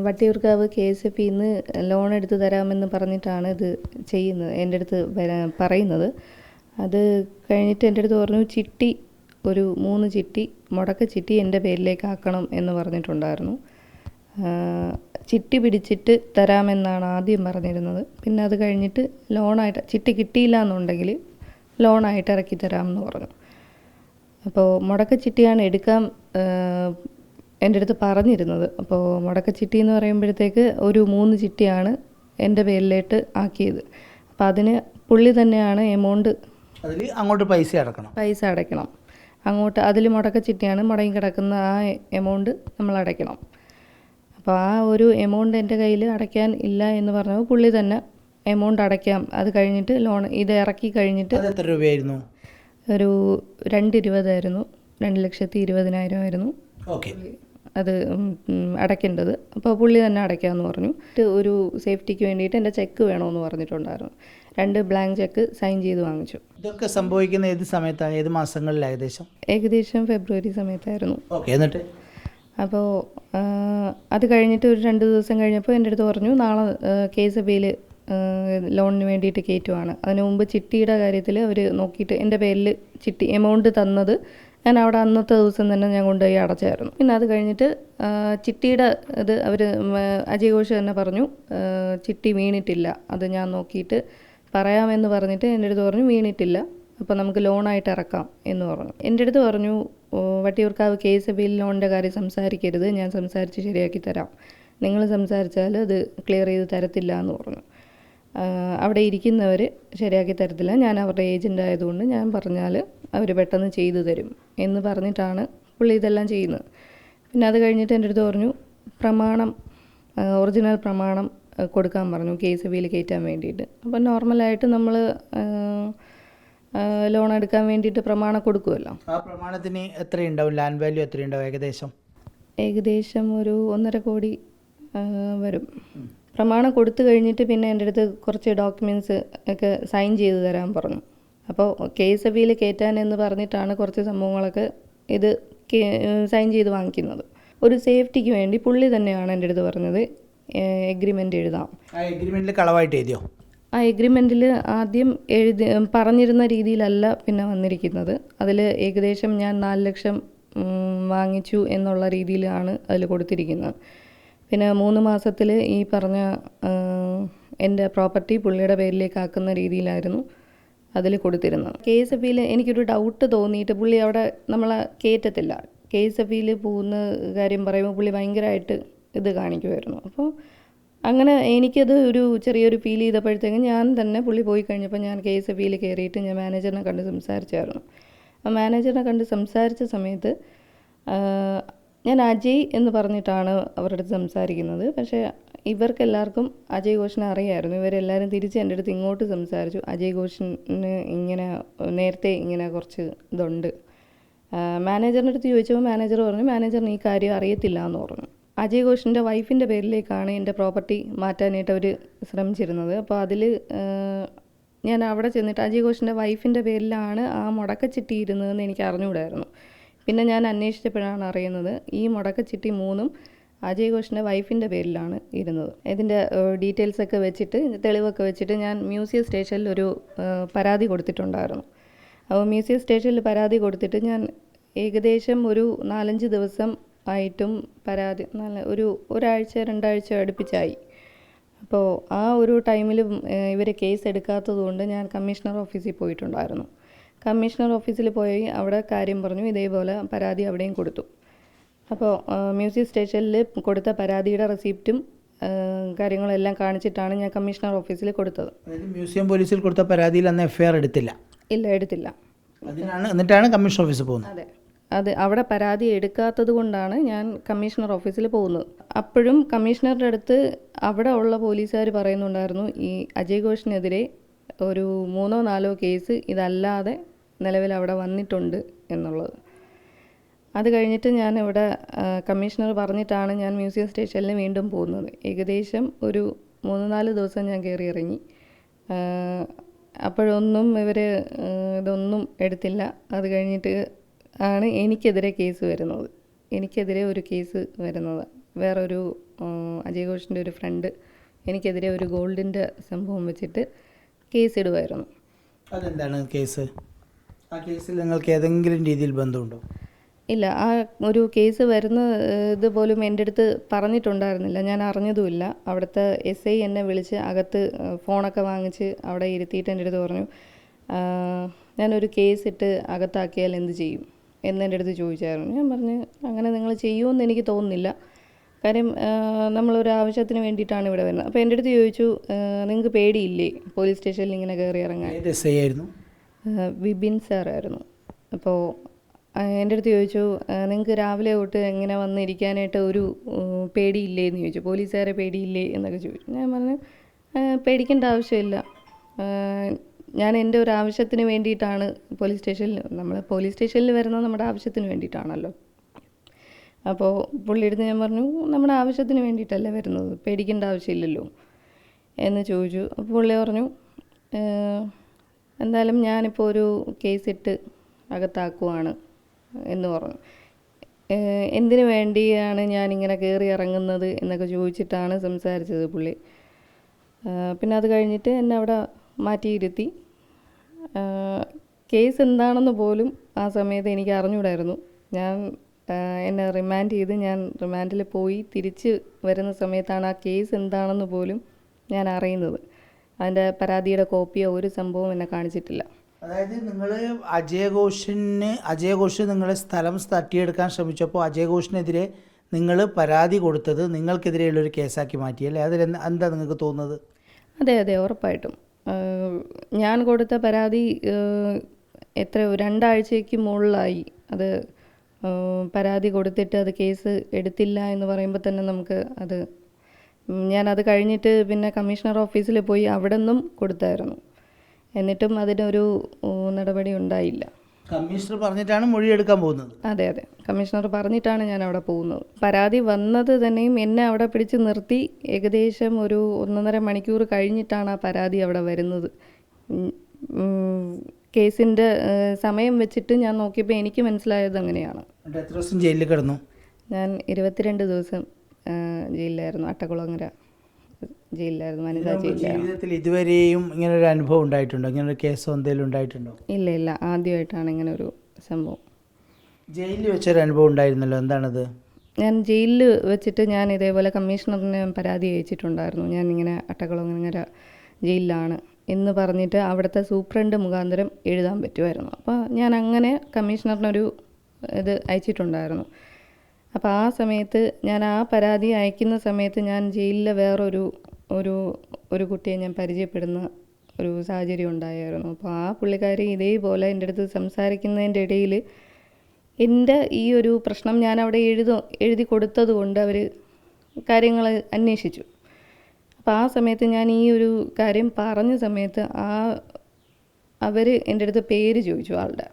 Vattiyoorkavu KSFBന്ന് loan എടുത്ത് തരാമെന്ന് പറഞ്ഞിട്ടാണ് ഇത് ചെയ്യുന്നത്, എൻ്റെ അടുത്ത് പറയുന്നത്. അത് കഴിഞ്ഞിട്ട് എൻ്റെ അടുത്ത് പറഞ്ഞു ചിട്ടി ഒരു 3 ചിട്ടി മുടക്ക ചിട്ടി എൻ്റെ പേരിലേക്ക് ആക്കണം എന്ന് പറഞ്ഞിട്ടുണ്ടായിരുന്നു. ചിട്ടി പിടിച്ചിട്ട് തരാമെന്നാണ് ആദ്യം പറഞ്ഞിരുന്നത്. പിന്നെ അത് കഴിഞ്ഞിട്ട് ലോണായിട്ട് ചിട്ടി കിട്ടിയില്ല എന്നുണ്ടെങ്കിൽ ലോണായിട്ട് ഇറക്കി തരാമെന്ന് പറഞ്ഞു. അപ്പോൾ മുടക്ക ചിട്ടിയാണ് എടുക്കാൻ എൻ്റെ അടുത്ത് പറഞ്ഞിരുന്നത്. അപ്പോൾ മുടക്ക ചിട്ടി എന്ന് പറയുമ്പോഴത്തേക്ക് ഒരു 3 ചിട്ടിയാണ് എൻ്റെ പേരിലേക്ക് ആക്കിയത്. അപ്പോൾ അതിന് പുള്ളി തന്നെയാണ് എമൗണ്ട്, അതിൽ അങ്ങോട്ട് പൈസ അടയ്ക്കണം. അങ്ങോട്ട് അതിൽ മുടക്ക ചിട്ടിയാണ്, മുടങ്ങി കിടക്കുന്ന ആ എമൗണ്ട് നമ്മൾ അടയ്ക്കണം. അപ്പോൾ ആ ഒരു എമൗണ്ട് എൻ്റെ കയ്യിൽ അടയ്ക്കാൻ ഇല്ല എന്ന് പറഞ്ഞപ്പോൾ പുള്ളി തന്നെ എമൗണ്ട് അടയ്ക്കാം, അത് കഴിഞ്ഞിട്ട് ലോൺ ഇത് ഇറക്കി കഴിഞ്ഞിട്ട്. എത്ര രൂപയായിരുന്നു? ഒരു 2,20,000 2,20,000 ആയിരുന്നു അത് അടയ്ക്കേണ്ടത്. അപ്പോൾ പുള്ളി തന്നെ അടയ്ക്കാമെന്ന് പറഞ്ഞു. ഒരു സേഫ്റ്റിക്ക് വേണ്ടിയിട്ട് എൻ്റെ ചെക്ക് വേണമെന്ന് പറഞ്ഞിട്ടുണ്ടായിരുന്നു. 2 ബ്ലാങ്ക് ചെക്ക് സൈൻ ചെയ്ത് വാങ്ങിച്ചു. ഇതൊക്കെ സംഭവിക്കുന്ന ഏത് സമയത്താണ്, ഏത് മാസങ്ങളിൽ? ഏകദേശം ഫെബ്രുവരി സമയത്തായിരുന്നു. എന്നിട്ട് അപ്പോൾ അത് കഴിഞ്ഞിട്ട് ഒരു 2 ദിവസം കഴിഞ്ഞപ്പോൾ എൻ്റെ അടുത്ത് പറഞ്ഞു നാളെ KSFBയിൽ ലോണിന് വേണ്ടിയിട്ട് കയറ്റുവാണ്. അതിന് മുമ്പ് ചിട്ടിയുടെ കാര്യത്തിൽ അവർ നോക്കിയിട്ട് എൻ്റെ പേരിൽ ചിട്ടി എമൗണ്ട് തന്നത് ഞാൻ അവിടെ അന്നത്തെ ദിവസം തന്നെ ഞാൻ കൊണ്ടുപോയി അടച്ചായിരുന്നു. പിന്നെ അത് കഴിഞ്ഞിട്ട് ചിട്ടിയുടെ ഇത് അവർ അജയ് ഘോഷ് തന്നെ പറഞ്ഞു ചിട്ടി വീണിട്ടില്ല, അത് ഞാൻ നോക്കിയിട്ട് പറയാമെന്ന് പറഞ്ഞിട്ട് എൻ്റെ അടുത്ത് പറഞ്ഞു വീണിട്ടില്ല, അപ്പോൾ നമുക്ക് ലോണായിട്ട് ഇറക്കാം എന്ന് പറഞ്ഞു. എൻ്റെ അടുത്ത് പറഞ്ഞു വട്ടിയൂർക്കാവ് KSFBയിൽ ലോണിൻ്റെ കാര്യം സംസാരിക്കരുത്, ഞാൻ സംസാരിച്ച് ശരിയാക്കി തരാം, നിങ്ങൾ സംസാരിച്ചാൽ അത് ക്ലിയർ ചെയ്ത് തരത്തില്ല എന്ന് പറഞ്ഞു. അവിടെ ഇരിക്കുന്നവർ ശരിയാക്കി തരത്തില്ല, ഞാൻ അവരുടെ ഏജൻ്റ് ആയതുകൊണ്ട് ഞാൻ പറഞ്ഞാൽ അവർ പെട്ടെന്ന് ചെയ്തു തരും എന്ന് പറഞ്ഞിട്ടാണ് പുള്ളി ഇതെല്ലാം ചെയ്യുന്നത്. പിന്നെ അത് കഴിഞ്ഞിട്ട് എൻ്റെ അടുത്ത് പറഞ്ഞു ഒറിജിനൽ പ്രമാണം കൊടുക്കാൻ പറഞ്ഞു KSFBയിൽ കയറ്റാൻ വേണ്ടിയിട്ട്. അപ്പോൾ നോർമലായിട്ട് നമ്മൾ ലോൺ എടുക്കാൻ വേണ്ടിയിട്ട് പ്രമാണം കൊടുക്കുമല്ലോ. ആ പ്രമാണത്തിന് എത്രയുണ്ടാവും, ലാൻഡ് വാല്യൂ എത്രയുണ്ടാവും? ഏകദേശം ഒരു 1.5 കോടി വരും. പ്രമാണം കൊടുത്തു കഴിഞ്ഞിട്ട് പിന്നെ എൻ്റെ അടുത്ത് കുറച്ച് ഡോക്യുമെൻറ്റ്സ് ഒക്കെ സൈൻ ചെയ്ത് തരാൻ പറഞ്ഞു. അപ്പോൾ KSFBയിൽ കയറ്റാൻ എന്ന് പറഞ്ഞിട്ടാണ് കുറച്ച് സംഭവങ്ങളൊക്കെ ഇത് സൈൻ ചെയ്ത് വാങ്ങിക്കുന്നത്. ഒരു സേഫ്റ്റിക്ക് വേണ്ടി പുള്ളി തന്നെയാണ് എൻ്റെ അടുത്ത് പറഞ്ഞത് എഗ്രിമെൻ്റ് എഴുതാം. ആ എഗ്രിമെൻറ്റിൽ കളവായിട്ട് എഴുതിയോ? ആ എഗ്രിമെൻറ്റിൽ ആദ്യം പറഞ്ഞിരുന്ന രീതിയിലല്ല പിന്നെ വന്നിരിക്കുന്നത്. അതിൽ ഏകദേശം ഞാൻ 4 ലക്ഷം വാങ്ങിച്ചു എന്നുള്ള രീതിയിലാണ് അതിൽ കൊടുത്തിരിക്കുന്നത്. പിന്നെ 3 മാസത്തിൽ ഈ പറഞ്ഞ എൻ്റെ പ്രോപ്പർട്ടി പുള്ളിയുടെ പേരിലേക്ക് ആക്കുന്ന രീതിയിലായിരുന്നു അതിൽ കൊടുത്തിരുന്നത്. KSFBയിൽ എനിക്കൊരു ഡൗട്ട് തോന്നിയിട്ട് പുള്ളി അവിടെ നമ്മളെ കയറ്റത്തില്ല. KSFBയിൽ പോകുന്ന കാര്യം പറയുമ്പോൾ പുള്ളി ഭയങ്കരമായിട്ട് ഇത് കാണിക്കുമായിരുന്നു. അപ്പോൾ അങ്ങനെ എനിക്കത് ഒരു ചെറിയൊരു ഫീൽ ചെയ്തപ്പോഴത്തേക്കും ഞാൻ തന്നെ പുള്ളി പോയി കഴിഞ്ഞപ്പോൾ ഞാൻ KSFBയിൽ കയറിയിട്ട് ഞാൻ മാനേജറിനെ കണ്ട് സംസാരിച്ചായിരുന്നു. ആ മാനേജറിനെ കണ്ട് സംസാരിച്ച സമയത്ത് ഞാൻ അജയ് എന്ന് പറഞ്ഞിട്ടാണ് അവരുടെ അടുത്ത് സംസാരിക്കുന്നത്. പക്ഷേ ഇവർക്കെല്ലാവർക്കും അജയ് ഘോഷിനെ അറിയാമായിരുന്നു. ഇവരെല്ലാവരും തിരിച്ച് എൻ്റെ അടുത്ത് ഇങ്ങോട്ട് സംസാരിച്ചു, അജയ് ഘോഷിന് ഇങ്ങനെ നേരത്തെ ഇങ്ങനെ കുറച്ച് ഇതുണ്ട്. മാനേജറിൻ്റെ അടുത്ത് ചോദിച്ചപ്പോൾ മാനേജർ പറഞ്ഞു മാനേജറിന് ഈ കാര്യം അറിയത്തില്ല എന്ന് പറഞ്ഞു. അജയ് ഘോഷിൻ്റെ വൈഫിൻ്റെ പേരിലേക്കാണ് എൻ്റെ പ്രോപ്പർട്ടി മാറ്റാനായിട്ട് അവർ ശ്രമിച്ചിരുന്നത്. അപ്പോൾ അതിൽ ഞാൻ അവിടെ ചെന്നിട്ട് അജയ് ഘോഷിൻ്റെ വൈഫിൻ്റെ പേരിലാണ് ആ മുടക്കച്ചിട്ടി ഇരുന്നതെന്ന് എനിക്ക് അറിഞ്ഞുകൂടായിരുന്നു. പിന്നെ ഞാൻ അന്വേഷിച്ചപ്പോഴാണ് അറിയുന്നത് ഈ മുടക്കച്ചിട്ടി 3ഉം അജയ് ഘോഷിൻ്റെ വൈഫിൻ്റെ പേരിലാണ് ഇരുന്നത്. ഇതിൻ്റെ ഡീറ്റെയിൽസൊക്കെ വെച്ചിട്ട് തെളിവൊക്കെ വെച്ചിട്ട് ഞാൻ മ്യൂസിയം സ്റ്റേഷനിൽ ഒരു പരാതി കൊടുത്തിട്ടുണ്ടായിരുന്നു. അപ്പോൾ മ്യൂസിയം സ്റ്റേഷനിൽ പരാതി കൊടുത്തിട്ട് ഞാൻ ഏകദേശം ഒരു 4-5 ദിവസം ആയിട്ടും പരാതി ഒരാഴ്ച 2 ആഴ്ച അടുപ്പിച്ചായി. അപ്പോൾ ആ ഒരു ടൈമിൽ ഇവർ കേസ് എടുക്കാത്തത് കൊണ്ട് ഞാൻ കമ്മീഷണർ ഓഫീസിൽ പോയിട്ടുണ്ടായിരുന്നു. കമ്മീഷണർ ഓഫീസിൽ പോയി അവിടെ കാര്യം പറഞ്ഞു, ഇതേപോലെ പരാതി അവിടെയും കൊടുത്തു. അപ്പോൾ മ്യൂസിയം സ്റ്റേഷനിൽ കൊടുത്ത പരാതിയുടെ റെസിപ്റ്റും കാര്യങ്ങളെല്ലാം കാണിച്ചിട്ടാണ് ഞാൻ കമ്മീഷണർ ഓഫീസിൽ കൊടുത്തത്. മ്യൂസിയം പോലീസിൽ കൊടുത്ത പരാതിയിൽ അന്ന് FIR എടുത്തില്ല? ഇല്ല, എടുത്തില്ല. എന്നിട്ടാണ് കമ്മീഷണർ ഓഫീസിൽ പോകുന്നത്? അതെ, അത് അവിടെ പരാതി എടുക്കാത്തത് കൊണ്ടാണ് ഞാൻ കമ്മീഷണർ ഓഫീസിൽ പോകുന്നത്. അപ്പോഴും കമ്മീഷണറുടെ അടുത്ത് അവിടെ ഉള്ള പോലീസുകാർ പറയുന്നുണ്ടായിരുന്നു ഈ അജയ് ഘോഷിനെതിരെ ഒരു 3-4 കേസ് ഇതല്ലാതെ നിലവിൽ അവിടെ വന്നിട്ടുണ്ട് എന്നുള്ളത്. അത് കഴിഞ്ഞിട്ട് ഞാൻ ഇവിടെ കമ്മീഷണർ പറഞ്ഞിട്ടാണ് ഞാൻ മ്യൂസിയം സ്റ്റേഷനിൽ വീണ്ടും പോകുന്നത്. ഏകദേശം ഒരു 3-4 ദിവസം ഞാൻ കയറി ഇറങ്ങി. അപ്പോഴൊന്നും ഇവർ ഇതൊന്നും എടുത്തില്ല. അത് കഴിഞ്ഞിട്ട് ആണ് എനിക്കെതിരെ കേസ് വരുന്നത്. എനിക്കെതിരെ ഒരു കേസ് വരുന്നത് വേറൊരു അജയ് ഘോഷിൻ്റെ ഒരു ഫ്രണ്ട് എനിക്കെതിരെ ഒരു ഗോൾഡിൻ്റെ സംഭവം വെച്ചിട്ട് കേസ് ഇടുമായിരുന്നു. അതെന്താണ് കേസ്? ആ കേസിൽ നിങ്ങൾക്ക് ഏതെങ്കിലും രീതിയിൽ ബന്ധമുണ്ടോ? ഇല്ല, ആ ഒരു കേസ് വരുന്ന ഇതുപോലും എൻ്റെ അടുത്ത് പറഞ്ഞിട്ടുണ്ടായിരുന്നില്ല, ഞാൻ അറിഞ്ഞതുമില്ല. അവിടുത്തെ SI എന്നെ വിളിച്ച് അകത്ത് ഫോണൊക്കെ വാങ്ങിച്ച് അവിടെ ഇരുത്തിയിട്ട് എൻ്റെ അടുത്ത് പറഞ്ഞു, ഞാനൊരു കേസ് ഇട്ട് അകത്താക്കിയാൽ എന്ത് ചെയ്യും എന്നെൻ്റെ അടുത്ത് ചോദിച്ചായിരുന്നു. ഞാൻ പറഞ്ഞു, അങ്ങനെ നിങ്ങൾ ചെയ്യുമെന്ന് എനിക്ക് തോന്നുന്നില്ല, കാര്യം നമ്മളൊരു ആവശ്യത്തിന് വേണ്ടിയിട്ടാണ് ഇവിടെ വരുന്നത്. അപ്പോൾ എൻ്റെ അടുത്ത് ചോദിച്ചു, നിങ്ങൾക്ക് പേടിയില്ലേ പോലീസ് സ്റ്റേഷനിൽ ഇങ്ങനെ കയറി ഇറങ്ങാൻ? ഏത് SI ആയിരുന്നു? വിപിൻ സാറായിരുന്നു. അപ്പോൾ എൻ്റെ അടുത്ത് ചോദിച്ചു, നിങ്ങൾക്ക് രാവിലെ തൊട്ട് എങ്ങനെ വന്നിരിക്കാനായിട്ട് ഒരു പേടിയില്ലേ എന്ന് ചോദിച്ചു, പോലീസുകാരെ പേടിയില്ലേ എന്നൊക്കെ ചോദിച്ചു. ഞാൻ പറഞ്ഞു, പേടിക്കേണ്ട ആവശ്യമില്ല, ഞാൻ എൻ്റെ ഒരു ആവശ്യത്തിന് വേണ്ടിയിട്ടാണ് പോലീസ് സ്റ്റേഷനിൽ വരുന്നത് നമ്മുടെ ആവശ്യത്തിന് വേണ്ടിയിട്ടാണല്ലോ. അപ്പോൾ പുള്ളിയെടുത്ത് ഞാൻ പറഞ്ഞു, നമ്മുടെ ആവശ്യത്തിന് വേണ്ടിയിട്ടല്ലേ വരുന്നത്, പേടിക്കേണ്ട ആവശ്യമില്ലല്ലോ എന്ന് ചോദിച്ചു. അപ്പോൾ പുള്ളി പറഞ്ഞു, എന്തായാലും ഞാനിപ്പോൾ ഒരു കേസ് ഇട്ട് അകത്താക്കുവാണ് എന്ന് പറഞ്ഞു. എന്തിനു വേണ്ടിയാണ് ഞാനിങ്ങനെ കയറി ഇറങ്ങുന്നത് എന്നൊക്കെ ചോദിച്ചിട്ടാണ് സംസാരിച്ചത് പുള്ളി. പിന്നെ അത് കഴിഞ്ഞിട്ട് എന്നെ അവിടെ മാറ്റിയിരുത്തി. കേസ് എന്താണെന്ന് പോലും ആ സമയത്ത് എനിക്ക് അറിഞ്ഞുകൂടായിരുന്നു. എന്നെ റിമാൻഡ് ചെയ്ത് ഞാൻ റിമാൻഡിൽ പോയി തിരിച്ച് വരുന്ന സമയത്താണ് ആ കേസ് എന്താണെന്ന് പോലും ഞാൻ അറിയുന്നത്. അതിൻ്റെ പരാതിയുടെ കോപ്പിയോ ഒരു സംഭവം എന്നെ കാണിച്ചിട്ടില്ല. അതായത് നിങ്ങൾ അജയ് ഘോഷ് നിങ്ങളെ സ്ഥലം തട്ടിയെടുക്കാൻ ശ്രമിച്ചപ്പോൾ അജയ് ഘോഷിനെതിരെ നിങ്ങൾ പരാതി കൊടുത്തത് നിങ്ങൾക്കെതിരെയുള്ളൊരു കേസാക്കി മാറ്റിയല്ലേ? അതിൽ എന്താ നിങ്ങൾക്ക് തോന്നുന്നത്? അതെ, ഉറപ്പായിട്ടും. ഞാൻ കൊടുത്ത പരാതി 2 ആഴ്ചയ്ക്ക് മുകളിലായി. അത് പരാതി കൊടുത്തിട്ട് അത് കേസ് എടുത്തില്ല എന്ന് പറയുമ്പോൾ തന്നെ നമുക്ക് ഞാനത് കഴിഞ്ഞിട്ട് പിന്നെ കമ്മീഷണർ ഓഫീസിൽ പോയി അവിടെ നിന്നും കൊടുത്തായിരുന്നു. എന്നിട്ടും അതിനൊരു നടപടി ഉണ്ടായില്ല. കമ്മീഷണർ പറഞ്ഞിട്ടാണ് മൊഴിയെടുക്കാൻ പോകുന്നത്? അതെ, കമ്മീഷണർ പറഞ്ഞിട്ടാണ് ഞാൻ അവിടെ പോകുന്നത്. പരാതി വന്നത് തന്നെയും എന്നെ അവിടെ പിടിച്ച് നിർത്തി ഏകദേശം ഒരു 1.5 മണിക്കൂർ കഴിഞ്ഞിട്ടാണ് ആ പരാതി അവിടെ വരുന്നത്. കേസിൻ്റെ സമയം വെച്ചിട്ട് ഞാൻ നോക്കിയപ്പോൾ എനിക്ക് മനസ്സിലായത് അങ്ങനെയാണ്. എത്ര ദിവസം ജയിലിൽ കിടന്നു? ഞാൻ 22 ദിവസം ജയിലിലായിരുന്നു. അട്ടക്കുളങ്ങര ജയിലിലായിരുന്നു, വനിതാ ജയിലിലായിരുന്നു. ജീവിതത്തിൽ ഇതുവരെയും ഇങ്ങനൊരു അനുഭവം ഉണ്ടായിട്ടുണ്ടോ? ഇങ്ങനൊരു കേസോ എന്തെങ്കിലും ഉണ്ടായിട്ടുണ്ടോ? ഇല്ല, ആദ്യമായിട്ടാണ് ഇങ്ങനെ ഒരു സംഭവം. ജയിലിൽ വെച്ചൊരു അനുഭവം ഉണ്ടായിരുന്നല്ലോ, എന്താണത്? ഞാൻ ജയിലിൽ വെച്ചിട്ട് ഞാൻ ഇതേപോലെ കമ്മീഷണറിന് പരാതി അയച്ചിട്ടുണ്ടായിരുന്നു. ഞാനിങ്ങനെ അട്ടക്കുളങ്ങര ജയിലിലാണ് എന്ന് പറഞ്ഞിട്ട് അവിടുത്തെ സൂപ്രണ്ട് മുഖാന്തരം എഴുതാൻ പറ്റുമായിരുന്നു. അപ്പോൾ ഞാൻ അങ്ങനെ കമ്മീഷണറിനൊരു ഇത് അയച്ചിട്ടുണ്ടായിരുന്നു. അപ്പോൾ ആ സമയത്ത് ഞാൻ ആ പരാതി അയക്കുന്ന സമയത്ത് ഞാൻ ജയിലിലെ ഒരു കുട്ടിയെ ഞാൻ പരിചയപ്പെടുന്ന ഒരു സാഹചര്യം ഉണ്ടായിരുന്നു. അപ്പോൾ ആ പുള്ളിക്കാരി ഇതേപോലെ എൻ്റെ അടുത്ത് സംസാരിക്കുന്നതിൻ്റെ ഇടയിൽ എൻ്റെ ഈ ഒരു പ്രശ്നം ഞാൻ അവിടെ എഴുതി കൊടുത്തത് കൊണ്ട് അവർ കാര്യങ്ങൾ അന്വേഷിച്ചു. അപ്പോൾ ആ സമയത്ത് ഞാൻ ഈ ഒരു കാര്യം പറഞ്ഞ സമയത്ത് അവർ എൻ്റെ അടുത്ത് പേര് ചോദിച്ചു ആളുടെ.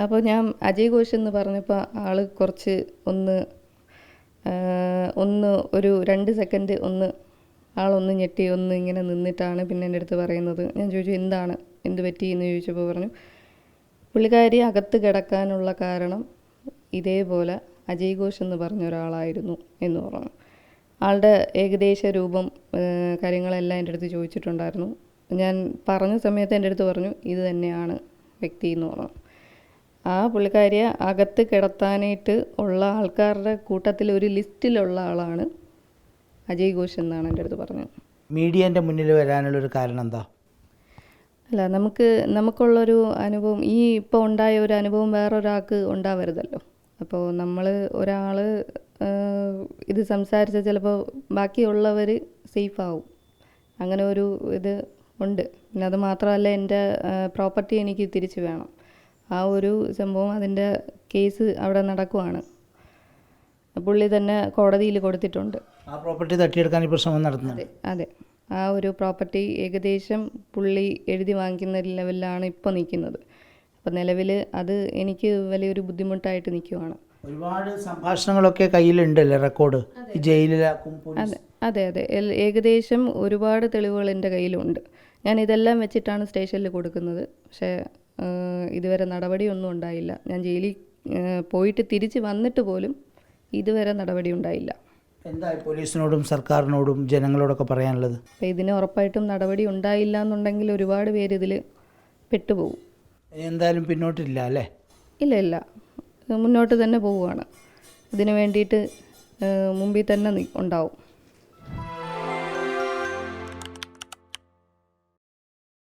അപ്പോൾ ഞാൻ അജയ് ഘോഷ് എന്ന് പറഞ്ഞപ്പോൾ ആൾ കുറച്ച് ഒരു 2 സെക്കൻഡ് ആളൊന്ന് ഞെട്ടി ഇങ്ങനെ നിന്നിട്ടാണ് പിന്നെ എൻ്റെ അടുത്ത് പറയുന്നത്. ഞാൻ ചോദിച്ചു, എന്ത് പറ്റി എന്ന് ചോദിച്ചപ്പോൾ പറഞ്ഞു, പുള്ളിക്കാരി അകത്ത് കിടക്കാനുള്ള കാരണം ഇതേപോലെ അജയ് ഘോഷ് എന്ന് പറഞ്ഞ ഒരാളായിരുന്നു എന്ന് പറഞ്ഞു. ആളുടെ ഏകദേശ രൂപം കാര്യങ്ങളെല്ലാം എൻ്റെ അടുത്ത് ചോദിച്ചിട്ടുണ്ടായിരുന്നു. ഞാൻ പറഞ്ഞ സമയത്ത് എൻ്റെ അടുത്ത് പറഞ്ഞു, ഇത് തന്നെയാണ് വ്യക്തി എന്ന് പറഞ്ഞു. ആ പുള്ളിക്കാരിയെ അകത്ത് കിടത്താനായിട്ട് ഉള്ള ആൾക്കാരുടെ കൂട്ടത്തിൽ ഒരു ലിസ്റ്റിലുള്ള ആളാണ് അജയ് ഘോഷ് എന്നാണ് എൻ്റെ അടുത്ത് പറഞ്ഞത്. മീഡിയൻ്റെ മുന്നിൽ വരാനുള്ളൊരു കാരണം എന്താ? അല്ല, നമുക്കുള്ളൊരു അനുഭവം, ഇപ്പോൾ ഉണ്ടായ ഒരു അനുഭവം വേറൊരാൾക്ക് ഉണ്ടാവരുതല്ലോ. അപ്പോൾ ഒരാൾ ഇത് സംസാരിച്ചാൽ ചിലപ്പോൾ ബാക്കിയുള്ളവർ സേഫാവും, അങ്ങനെ ഒരു ഇത് ഉണ്ട്. പിന്നെ അത് മാത്രമല്ല, എൻ്റെ പ്രോപ്പർട്ടി എനിക്ക് തിരിച്ചു വേണം. ആ ഒരു സംഭവം, അതിൻ്റെ കേസ് അവിടെ നടക്കുവാണ്. പുള്ളി തന്നെ കോടതിയിൽ കൊടുത്തിട്ടുണ്ട്. ആ പ്രോപ്പർട്ടി തട്ടിയെടുക്കാൻ ഇപ്പോൾ ശ്രമം നടത്തുന്നുണ്ട്. അതെ, ആ ഒരു പ്രോപ്പർട്ടി ഏകദേശം പുള്ളി എഴുതി വാങ്ങിക്കുന്ന ലെവലിലാണ് ഇപ്പോൾ നിൽക്കുന്നത്. അപ്പോൾ നിലവിൽ അത് എനിക്ക് വലിയൊരു ബുദ്ധിമുട്ടായിട്ട് നിൽക്കുവാണ്. ഒരുപാട് സംഭാഷണങ്ങളൊക്കെ കയ്യിലുണ്ടല്ലേ, റെക്കോർഡ് ജയിലിലാക്കും? അതെ, ഏകദേശം ഒരുപാട് തെളിവുകൾ എൻ്റെ കയ്യിലുണ്ട്. ഞാൻ ഇതെല്ലാം വെച്ചിട്ടാണ് സ്റ്റേഷനിൽ കൊടുക്കുന്നത്. പക്ഷേ ഇതുവരെ നടപടിയൊന്നും ഉണ്ടായില്ല. ഞാൻ ജയിലിൽ പോയിട്ട് തിരിച്ച് വന്നിട്ട് പോലും ഇതുവരെ നടപടി ഉണ്ടായില്ല. എന്താ പോലീസിനോടും സർക്കാരിനോടും ജനങ്ങളോടൊക്കെ പറയാനുള്ളത്? അപ്പോൾ ഇതിന് ഉറപ്പായിട്ടും നടപടി ഉണ്ടായില്ല എന്നുണ്ടെങ്കിൽ ഒരുപാട് പേര് ഇതിൽ പെട്ടുപോകും. എന്തായാലും പിന്നോട്ടില്ല അല്ലേ? ഇല്ല ഇല്ല, മുന്നോട്ട് തന്നെ പോവുകയാണ്. ഇതിന് വേണ്ടിയിട്ട് മുമ്പിൽ തന്നെ ഉണ്ടാവും.